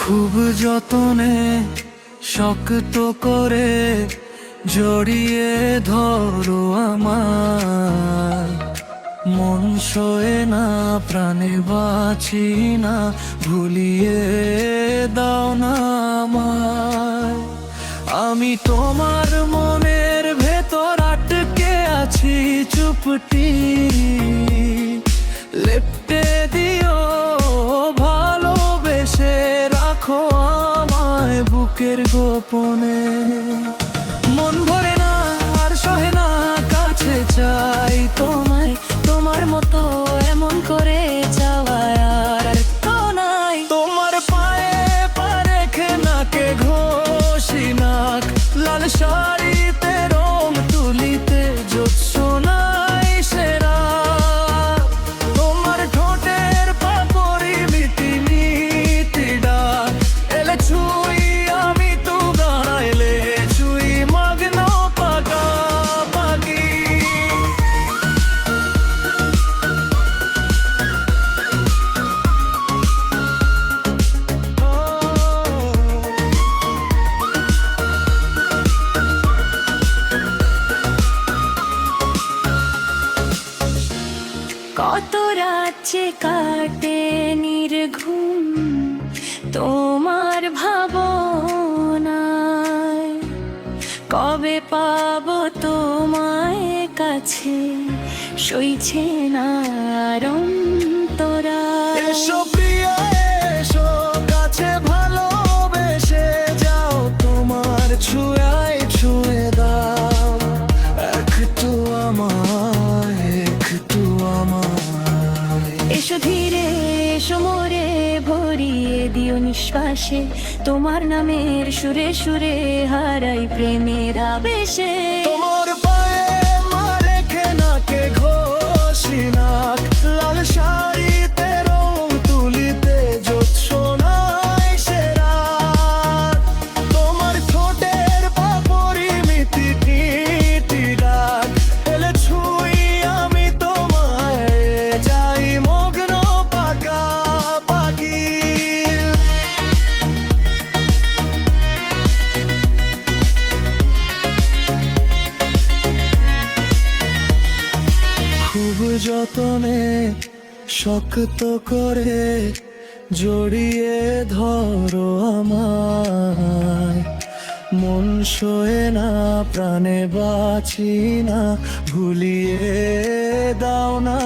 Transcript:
খুব যতনে শক্ত করে জড়িয়ে ধরো আমার, মন সয়ে না প্রাণে বাঁচি না, ভুলিয়ে দাও না আমায়। আমি তোমার মনের ভেতর আটকে আছি চুপটি, লেপ্টে দিও ভালোবেসে রাখো আমায় বুকের গোপনে। মন ভরে না আর সহে না, কাছে চাই তোমায়, তোমার মতো এমন করে চাওয়ায় আর তো নাই। তোমার পায়ে পা রেখে নাকে ঘষি নাক, লাল শাড়িতে রং তুলিতে জ্যোৎস্নাই সেরা। তোমার ঠোঁটের পাপড়ি মিটি মিটি ডাক, এলে ছুঁই আমি তো দাঁড়াইলে ছুঁই মগ্ন পাকাপাকি। কত রাজ্যে কাটে নির্ঘুম তোমার ভাবনায়, কবে পাবো তোমায় কাছে সইছে না আর অন্তরায়। এসো প্রিয়া এসো কাছে, ভালোবেসে যাও, তোমার ছুঁয়ায় ছুঁয়ে দাও একটু আমায়, একটু আমায়। এসো ধীরে এসো মোরে ভরিয়ে দিও নিঃশ্বাসে, তোমার নামের সুরে সুরে হারাই প্রেমের আবেশে। তোমার পায়ে মা রেখে নাকে ঘষি নাক, লাল শাড়িতে রং তুলিতে জ্যোৎস্নাই সেরা। তোমার ঠোঁটের পাপড়ি মিটি মিটি ডাক, এলে ছুঁই আমি তোমায় যাই মগ্ন পাকাপাকি। খুব যতনে শক্ত করে জড়িয়ে ধরো আমায়, মন সয়ে না প্রাণে বাঁচি না, ভুলিয়ে দাও না